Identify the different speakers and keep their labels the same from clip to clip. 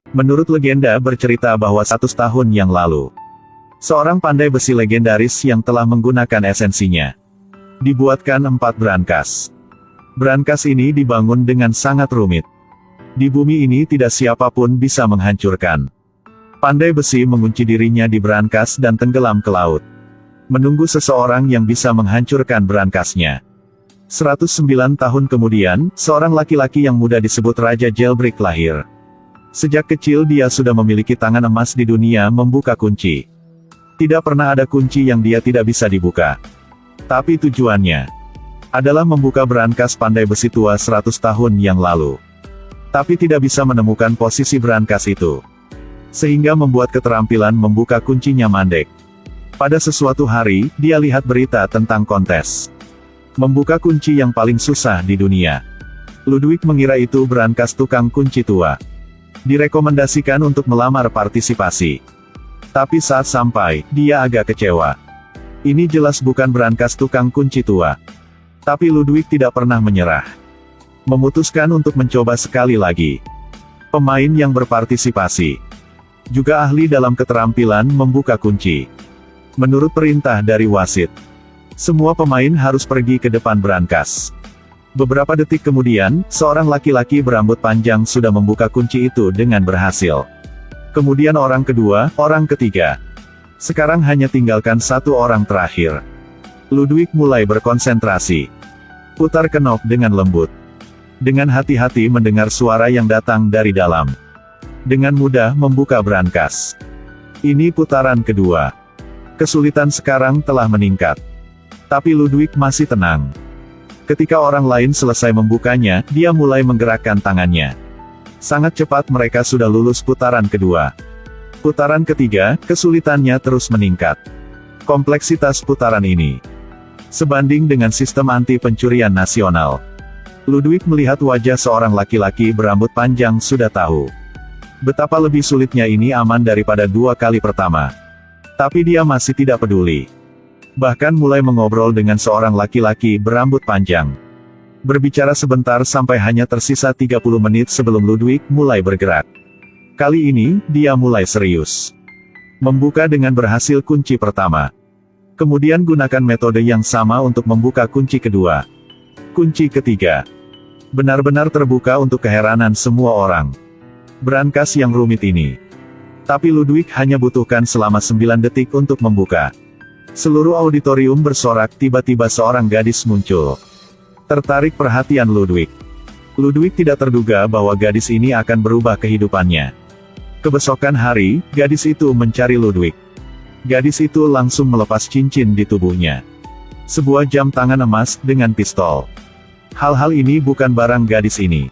Speaker 1: Menurut legenda bercerita bahwa 100 tahun yang lalu, seorang pandai besi legendaris yang telah menggunakan esensinya, dibuatkan 4 brankas. Brankas ini dibangun dengan sangat rumit. Di bumi ini tidak siapapun bisa menghancurkan. Pandai besi mengunci dirinya di brankas dan tenggelam ke laut, menunggu seseorang yang bisa menghancurkan brankasnya. 109 tahun kemudian, seorang laki-laki yang muda disebut Raja Jailbreak lahir. Sejak kecil dia sudah memiliki tangan emas di dunia membuka kunci. Tidak pernah ada kunci yang dia tidak bisa dibuka. Tapi tujuannya adalah membuka brankas pandai besi tua 100 tahun yang lalu. Tapi tidak bisa menemukan posisi brankas itu, sehingga membuat keterampilan membuka kuncinya mandek. Pada sesuatu hari, dia lihat berita tentang kontes membuka kunci yang paling susah di dunia. Ludwig mengira itu brankas tukang kunci tua. Direkomendasikan untuk melamar partisipasi. Tapi saat sampai, dia agak kecewa. Ini jelas bukan brankas tukang kunci tua. Tapi Ludwig tidak pernah menyerah. Memutuskan untuk mencoba sekali lagi. Pemain yang berpartisipasi juga ahli dalam keterampilan membuka kunci. Menurut perintah dari wasit, semua pemain harus pergi ke depan brankas. Beberapa detik kemudian, seorang laki-laki berambut panjang sudah membuka kunci itu dengan berhasil. Kemudian orang kedua, orang ketiga. Sekarang hanya tinggalkan satu orang terakhir. Ludwig mulai berkonsentrasi. Putar knob dengan lembut. Dengan hati-hati mendengar suara yang datang dari dalam. Dengan mudah membuka brankas. Ini putaran kedua. Kesulitan sekarang telah meningkat. Tapi Ludwig masih tenang. Ketika orang lain selesai membukanya, dia mulai menggerakkan tangannya. Sangat cepat mereka sudah lulus putaran kedua. Putaran ketiga, kesulitannya terus meningkat. Kompleksitas putaran ini sebanding dengan sistem anti pencurian nasional. Ludwig melihat wajah seorang laki-laki berambut panjang sudah tahu betapa lebih sulitnya ini aman daripada 2 kali pertama. Tapi dia masih tidak peduli. Bahkan mulai mengobrol dengan seorang laki-laki berambut panjang. Berbicara sebentar sampai hanya tersisa 30 menit sebelum Ludwig mulai bergerak. Kali ini, dia mulai serius. Membuka dengan berhasil kunci pertama. Kemudian gunakan metode yang sama untuk membuka kunci kedua. Kunci ketiga benar-benar terbuka untuk keheranan semua orang. Brankas yang rumit ini. Tapi Ludwig hanya butuhkan selama 9 detik untuk membuka. Seluruh auditorium bersorak, tiba-tiba seorang gadis muncul. Tertarik perhatian Ludwig. Ludwig tidak terduga bahwa gadis ini akan berubah kehidupannya. Kebesokan hari, gadis itu mencari Ludwig. Gadis itu langsung melepas cincin di tubuhnya. Sebuah jam tangan emas, dengan pistol. Hal-hal ini bukan barang gadis ini.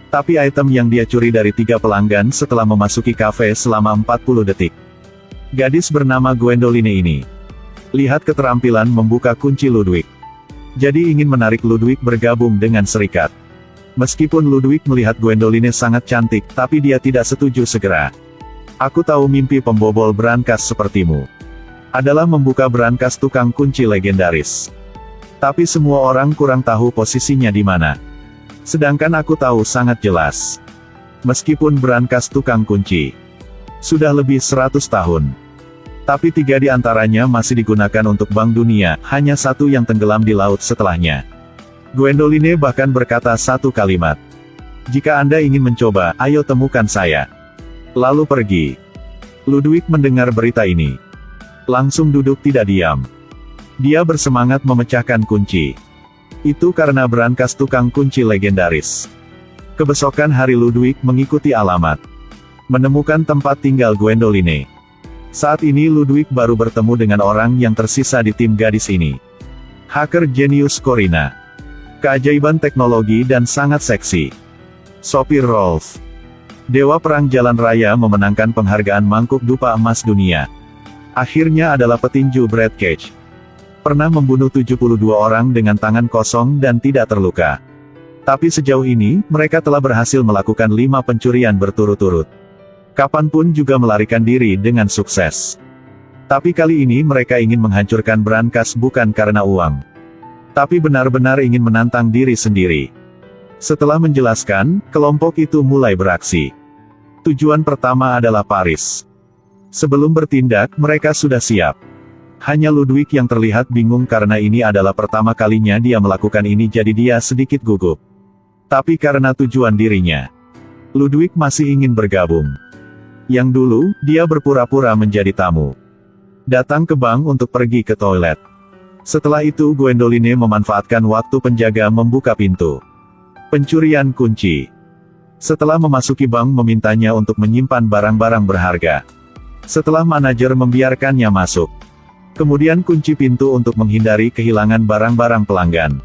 Speaker 1: Tapi item yang dia curi dari 3 pelanggan setelah memasuki kafe selama 40 detik. Gadis bernama Gwendoline ini. Lihat keterampilan membuka kunci Ludwig. Jadi ingin menarik Ludwig bergabung dengan serikat. Meskipun Ludwig melihat Gwendoline sangat cantik, tapi dia tidak setuju segera. Aku tahu mimpi pembobol brankas sepertimu adalah membuka brankas tukang kunci legendaris. Tapi semua orang kurang tahu posisinya di mana. Sedangkan aku tahu sangat jelas. Meskipun brankas tukang kunci sudah lebih 100 tahun. Tapi 3 di antaranya masih digunakan untuk Bank Dunia, hanya 1 yang tenggelam di laut setelahnya. Gwendoline bahkan berkata satu kalimat. Jika Anda ingin mencoba, ayo temukan saya. Lalu pergi. Ludwig mendengar berita ini. Langsung duduk tidak diam. Dia bersemangat memecahkan kunci. Itu karena brankas tukang kunci legendaris. Kebesokan hari Ludwig mengikuti alamat. Menemukan tempat tinggal Gwendoline. Saat ini Ludwig baru bertemu dengan orang yang tersisa di tim gadis ini. Hacker jenius Corina. Keajaiban teknologi dan sangat seksi. Sopir Rolf. Dewa perang jalan raya memenangkan penghargaan mangkuk dupa emas dunia. Akhirnya adalah petinju Brad Cage. Pernah membunuh 72 orang dengan tangan kosong dan tidak terluka. Tapi sejauh ini, mereka telah berhasil melakukan 5 pencurian berturut-turut. Kapanpun juga melarikan diri dengan sukses. Tapi kali ini mereka ingin menghancurkan brankas bukan karena uang, tapi benar-benar ingin menantang diri sendiri. Setelah menjelaskan, kelompok itu mulai beraksi. Tujuan pertama adalah Paris. Sebelum bertindak, mereka sudah siap. Hanya Ludwig yang terlihat bingung karena ini adalah pertama kalinya dia melakukan ini, jadi dia sedikit gugup. Tapi karena tujuan dirinya, Ludwig masih ingin bergabung. Yang dulu, dia berpura-pura menjadi tamu. Datang ke bank untuk pergi ke toilet. Setelah itu Gwendoline memanfaatkan waktu penjaga membuka pintu. Pencurian kunci. Setelah memasuki bank memintanya untuk menyimpan barang-barang berharga. Setelah manajer membiarkannya masuk. Kemudian kunci pintu untuk menghindari kehilangan barang-barang pelanggan.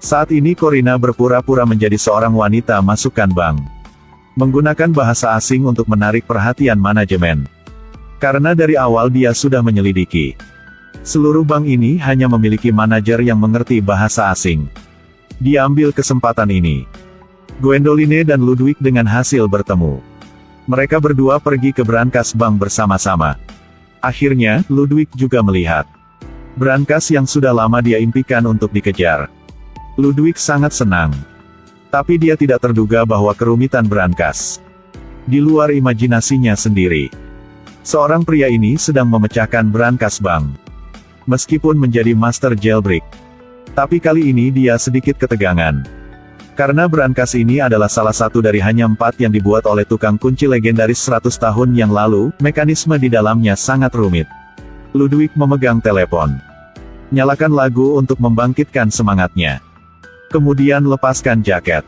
Speaker 1: Saat ini Corina berpura-pura menjadi seorang wanita masukkan bank. Menggunakan bahasa asing untuk menarik perhatian manajemen. Karena dari awal dia sudah menyelidiki. Seluruh bank ini hanya memiliki manajer yang mengerti bahasa asing. Dia ambil kesempatan ini. Gwendoline dan Ludwig dengan hasil bertemu. Mereka berdua pergi ke brankas bank bersama-sama. Akhirnya, Ludwig juga melihat brankas yang sudah lama dia impikan untuk dikejar. Ludwig sangat senang. Tapi dia tidak terduga bahwa kerumitan brankas di luar imajinasinya sendiri. Seorang pria ini sedang memecahkan brankas bank. Meskipun menjadi master jailbreak, tapi kali ini dia sedikit ketegangan. Karena brankas ini adalah salah satu dari hanya 4 yang dibuat oleh tukang kunci legendaris 100 tahun yang lalu, mekanisme di dalamnya sangat rumit. Ludwig memegang telepon. Nyalakan lagu untuk membangkitkan semangatnya. Kemudian lepaskan jaket.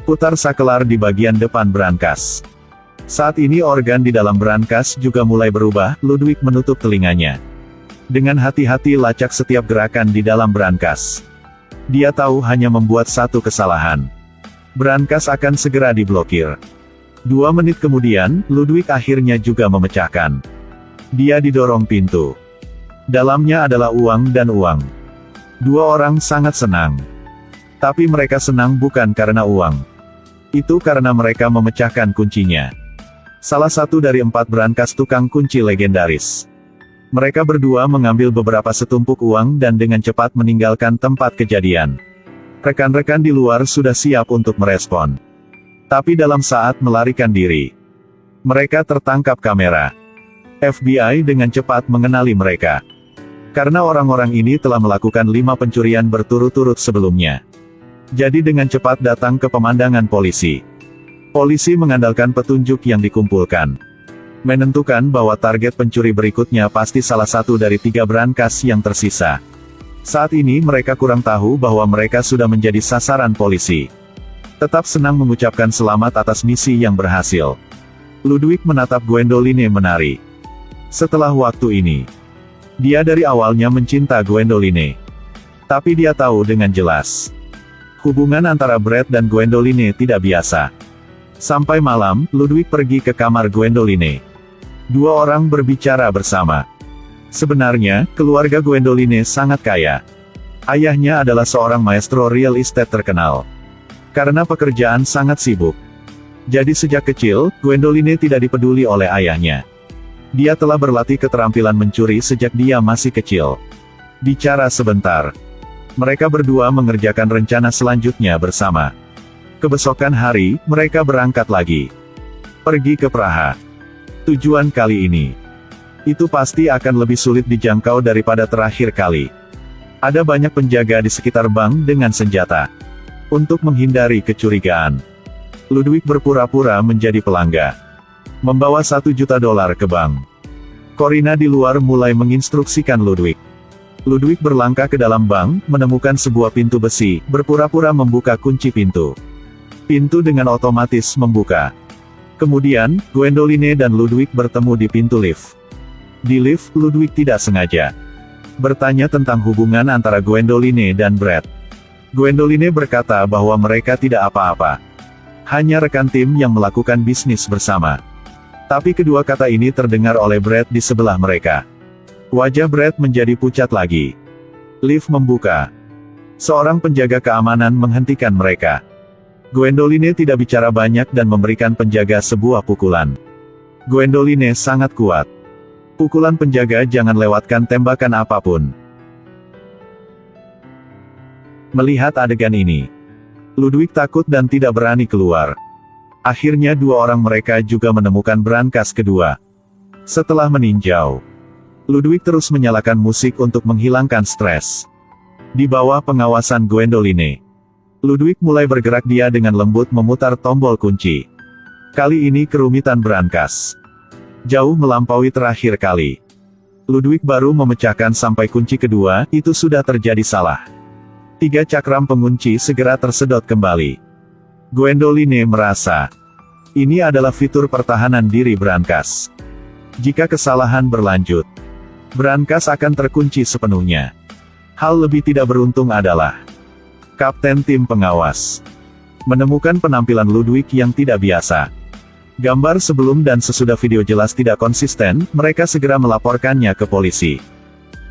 Speaker 1: Putar sakelar di bagian depan brankas. Saat ini organ di dalam brankas juga mulai berubah, Ludwig menutup telinganya. Dengan hati-hati lacak setiap gerakan di dalam brankas. Dia tahu hanya membuat satu kesalahan. Brankas akan segera diblokir. 2 menit kemudian, Ludwig akhirnya juga memecahkan. Dia didorong pintu. Dalamnya adalah uang dan uang. 2 orang sangat senang. Tapi mereka senang bukan karena uang. Itu karena mereka memecahkan kuncinya. Salah satu dari 4 brankas tukang kunci legendaris. Mereka berdua mengambil beberapa setumpuk uang dan dengan cepat meninggalkan tempat kejadian. Rekan-rekan di luar sudah siap untuk merespon. Tapi dalam saat melarikan diri, mereka tertangkap kamera. FBI dengan cepat mengenali mereka. Karena orang-orang ini telah melakukan 5 pencurian berturut-turut sebelumnya. Jadi dengan cepat datang ke pemandangan polisi. Polisi mengandalkan petunjuk yang dikumpulkan. Menentukan bahwa target pencuri berikutnya pasti salah satu dari 3 brankas yang tersisa. Saat ini mereka kurang tahu bahwa mereka sudah menjadi sasaran polisi. Tetap senang mengucapkan selamat atas misi yang berhasil. Ludwig menatap Gwendoline menari. Setelah waktu ini, dia dari awalnya mencinta Gwendoline. Tapi dia tahu dengan jelas, hubungan antara Brad dan Gwendoline tidak biasa. Sampai malam, Ludwig pergi ke kamar Gwendoline. 2 orang berbicara bersama. Sebenarnya, keluarga Gwendoline sangat kaya. Ayahnya adalah seorang maestro real estate terkenal. Karena pekerjaan sangat sibuk. Jadi sejak kecil, Gwendoline tidak dipeduli oleh ayahnya. Dia telah berlatih keterampilan mencuri sejak dia masih kecil. Bicara sebentar. Mereka berdua mengerjakan rencana selanjutnya bersama. Kebesokan hari, mereka berangkat lagi. Pergi ke Praha. Tujuan kali ini. Itu pasti akan lebih sulit dijangkau daripada terakhir kali. Ada banyak penjaga di sekitar bank dengan senjata. Untuk menghindari kecurigaan, Ludwig berpura-pura menjadi pelanggan. Membawa $1 juta ke bank. Corina di luar mulai menginstruksikan Ludwig. Ludwig berlangkah ke dalam bank, menemukan sebuah pintu besi, berpura-pura membuka kunci pintu. Pintu dengan otomatis membuka. Kemudian, Gwendoline dan Ludwig bertemu di pintu lift. Di lift, Ludwig tidak sengaja bertanya tentang hubungan antara Gwendoline dan Brad. Gwendoline berkata bahwa mereka tidak apa-apa. Hanya rekan tim yang melakukan bisnis bersama. Tapi kedua kata ini terdengar oleh Brad di sebelah mereka. Wajah Brad menjadi pucat lagi. Lift membuka. Seorang penjaga keamanan menghentikan mereka. Gwendoline tidak bicara banyak dan memberikan penjaga sebuah pukulan. Gwendoline sangat kuat. Pukulan penjaga jangan lewatkan tembakan apapun. Melihat adegan ini, Ludwig takut dan tidak berani keluar. Akhirnya dua orang mereka juga menemukan brankas kedua. Setelah meninjau, Ludwig terus menyalakan musik untuk menghilangkan stres. Di bawah pengawasan Gwendoline, Ludwig mulai bergerak, dia dengan lembut memutar tombol kunci. Kali ini kerumitan brankas jauh melampaui terakhir kali. Ludwig baru memecahkan sampai kunci kedua, itu sudah terjadi salah. 3 cakram pengunci segera tersedot kembali. Gwendoline merasa ini adalah fitur pertahanan diri brankas. Jika kesalahan berlanjut, brankas akan terkunci sepenuhnya. Hal lebih tidak beruntung adalah kapten tim pengawas menemukan penampilan Ludwig yang tidak biasa. Gambar sebelum dan sesudah video jelas tidak konsisten, mereka segera melaporkannya ke polisi.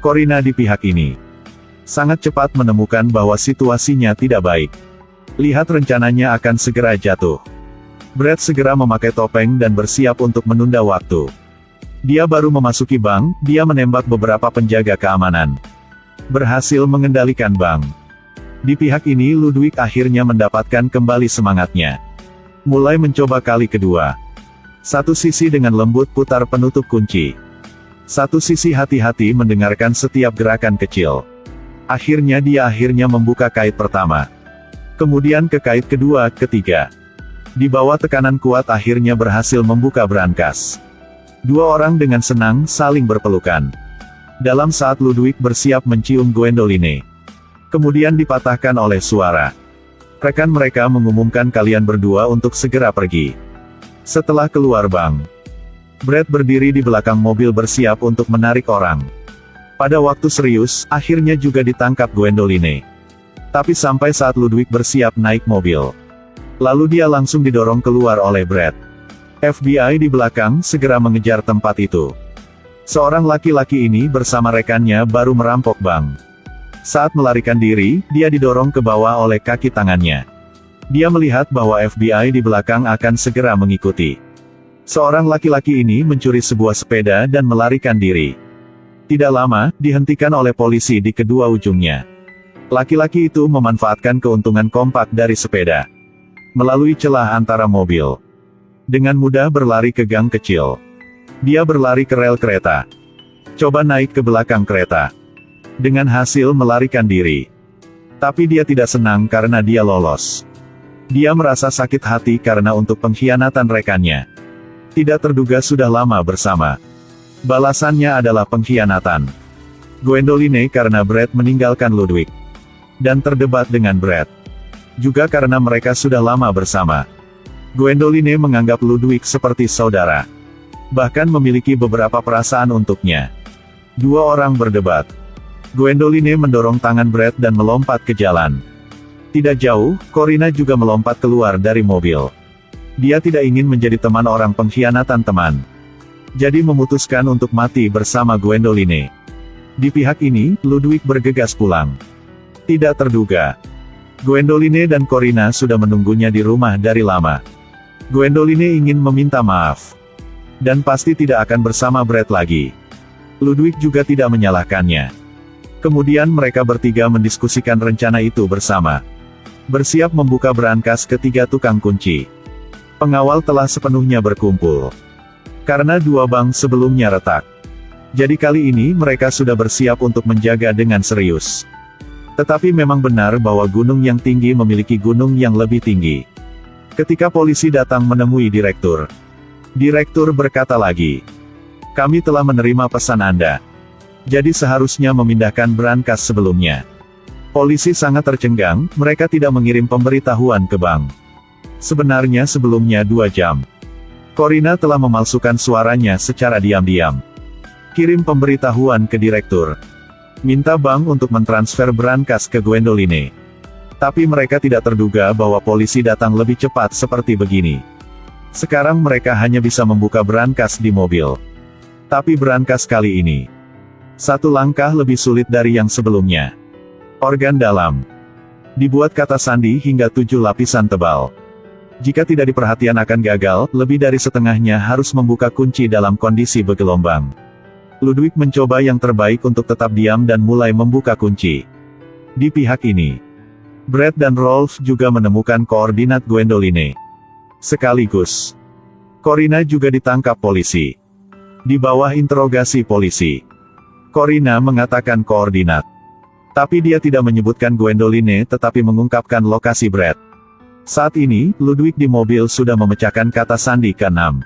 Speaker 1: Corina di pihak ini sangat cepat menemukan bahwa situasinya tidak baik. Lihat rencananya akan segera jatuh. Brad segera memakai topeng dan bersiap untuk menunda waktu. Dia baru memasuki bank, dia menembak beberapa penjaga keamanan. Berhasil mengendalikan bank. Di pihak ini Ludwig akhirnya mendapatkan kembali semangatnya. Mulai mencoba kali kedua. Satu sisi dengan lembut putar penutup kunci. Satu sisi hati-hati mendengarkan setiap gerakan kecil. Akhirnya dia membuka kait pertama. Kemudian ke kait kedua, ketiga. Di bawah tekanan kuat akhirnya berhasil membuka brankas. Dua orang dengan senang saling berpelukan. Dalam saat Ludwig bersiap mencium Gwendoline, kemudian dipatahkan oleh suara. Rekan mereka mengumumkan kalian berdua untuk segera pergi. Setelah keluar bank, Brad berdiri di belakang mobil bersiap untuk menarik orang. Pada waktu serius, akhirnya juga ditangkap Gwendoline. Tapi sampai saat Ludwig bersiap naik mobil, lalu dia langsung didorong keluar oleh Brad. FBI di belakang segera mengejar tempat itu. Seorang laki-laki ini bersama rekannya baru merampok bank. Saat melarikan diri, dia didorong ke bawah oleh kaki tangannya. Dia melihat bahwa FBI di belakang akan segera mengikuti. Seorang laki-laki ini mencuri sebuah sepeda dan melarikan diri. Tidak lama, dihentikan oleh polisi di kedua ujungnya. Laki-laki itu memanfaatkan keuntungan kompak dari sepeda. Melalui celah antara mobil, dengan mudah berlari ke gang kecil. Dia berlari ke rel kereta. Coba naik ke belakang kereta. Dengan hasil melarikan diri. Tapi dia tidak senang karena dia lolos. Dia merasa sakit hati karena untuk pengkhianatan rekannya. Tidak terduga sudah lama bersama. Balasannya adalah pengkhianatan. Gwendoline karena Brad meninggalkan Ludwig. Dan terdebat dengan Brad. Juga karena mereka sudah lama bersama. Gwendoline menganggap Ludwig seperti saudara. Bahkan memiliki beberapa perasaan untuknya. Dua orang berdebat. Gwendoline mendorong tangan Brad dan melompat ke jalan. Tidak jauh, Corina juga melompat keluar dari mobil. Dia tidak ingin menjadi teman orang pengkhianatan teman. Jadi memutuskan untuk mati bersama Gwendoline. Di pihak ini, Ludwig bergegas pulang. Tidak terduga, Gwendoline dan Corina sudah menunggunya di rumah dari lama. Gwendoline ingin meminta maaf. Dan pasti tidak akan bersama Brad lagi. Ludwig juga tidak menyalahkannya. Kemudian mereka bertiga mendiskusikan rencana itu bersama. Bersiap membuka brankas ketiga tukang kunci. Pengawal telah sepenuhnya berkumpul. Karena dua bank sebelumnya retak. Jadi kali ini mereka sudah bersiap untuk menjaga dengan serius. Tetapi memang benar bahwa gunung yang tinggi memiliki gunung yang lebih tinggi. Ketika polisi datang menemui direktur, direktur berkata lagi, "Kami telah menerima pesan Anda. Jadi seharusnya memindahkan brankas sebelumnya." Polisi sangat tercengang, mereka tidak mengirim pemberitahuan ke bank. Sebenarnya sebelumnya 2 jam. Corina telah memalsukan suaranya secara diam-diam. Kirim pemberitahuan ke direktur. Minta bank untuk mentransfer brankas ke Gwendoline. Tapi mereka tidak terduga bahwa polisi datang lebih cepat seperti begini. Sekarang mereka hanya bisa membuka brankas di mobil. Tapi brankas kali ini, 1 langkah lebih sulit dari yang sebelumnya. Organ dalam. Dibuat kata sandi hingga 7 lapisan tebal. Jika tidak diperhatikan akan gagal, lebih dari setengahnya harus membuka kunci dalam kondisi bergelombang. Ludwig mencoba yang terbaik untuk tetap diam dan mulai membuka kunci. Di pihak ini, Brad dan Rolf juga menemukan koordinat Gwendoline. Sekaligus, Corina juga ditangkap polisi. Di bawah interogasi polisi, Corina mengatakan koordinat. Tapi dia tidak menyebutkan Gwendoline tetapi mengungkapkan lokasi Brad. Saat ini, Ludwig di mobil sudah memecahkan kata sandi ke-6.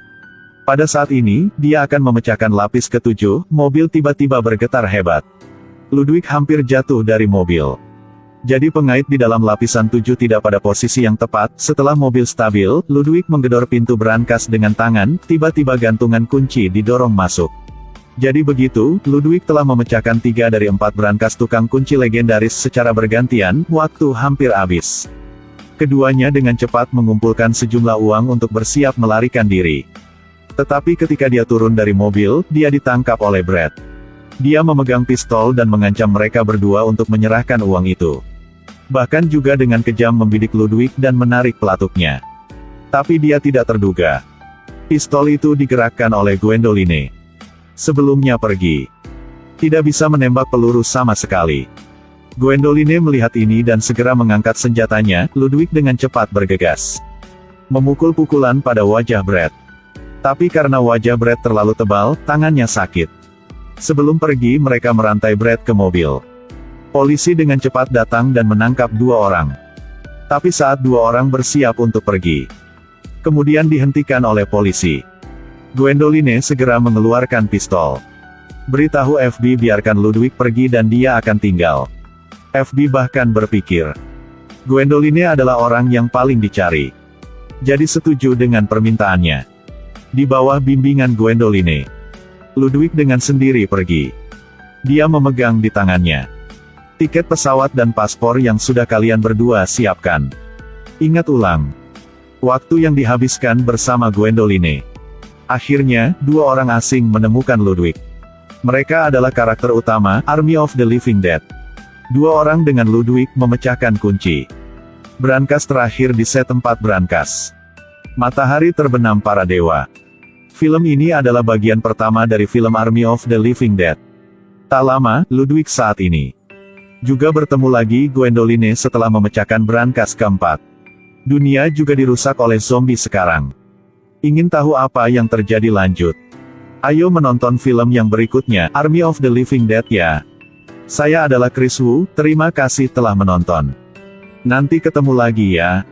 Speaker 1: Pada saat ini, dia akan memecahkan lapis ke-7, mobil tiba-tiba bergetar hebat. Ludwig hampir jatuh dari mobil. Jadi pengait di dalam lapisan 7 tidak pada posisi yang tepat. Setelah mobil stabil, Ludwig menggedor pintu brankas dengan tangan, tiba-tiba gantungan kunci didorong masuk. Jadi begitu, Ludwig telah memecahkan 3 dari 4 brankas tukang kunci legendaris secara bergantian, waktu hampir habis. Keduanya dengan cepat mengumpulkan sejumlah uang untuk bersiap melarikan diri. Tetapi ketika dia turun dari mobil, dia ditangkap oleh Brad. Dia memegang pistol dan mengancam mereka berdua untuk menyerahkan uang itu. Bahkan juga dengan kejam membidik Ludwig dan menarik pelatuknya. Tapi dia tidak terduga. Pistol itu digerakkan oleh Gwendoline. Sebelumnya pergi. Tidak bisa menembak peluru sama sekali. Gwendoline melihat ini dan segera mengangkat senjatanya. Ludwig dengan cepat bergegas. Memukul pukulan pada wajah Brad. Tapi karena wajah Brad terlalu tebal, tangannya sakit. Sebelum pergi mereka merantai Brad ke mobil. Polisi dengan cepat datang dan menangkap 2 orang. Tapi saat 2 orang bersiap untuk pergi, kemudian dihentikan oleh polisi. Gwendoline segera mengeluarkan pistol. Beritahu FB biarkan Ludwig pergi dan dia akan tinggal. FB bahkan berpikir, Gwendoline adalah orang yang paling dicari. Jadi setuju dengan permintaannya. Di bawah bimbingan Gwendoline, Ludwig dengan sendiri pergi. Dia memegang di tangannya tiket pesawat dan paspor yang sudah kalian berdua siapkan. Ingat ulang waktu yang dihabiskan bersama Gwendoline. Akhirnya, 2 orang asing menemukan Ludwig. Mereka adalah karakter utama, Army of the Living Dead. 2 orang dengan Ludwig memecahkan kunci. Brankas terakhir di set 4 brankas. Matahari terbenam para dewa. Film ini adalah bagian pertama dari film Army of the Living Dead. Tak lama, Ludwig saat ini juga bertemu lagi Gwendoline setelah memecahkan brankas keempat. Dunia juga dirusak oleh zombie sekarang. Ingin tahu apa yang terjadi lanjut? Ayo menonton film yang berikutnya, Army of the Living Dead ya. Saya adalah Chris Wu, terima kasih telah menonton. Nanti ketemu lagi ya.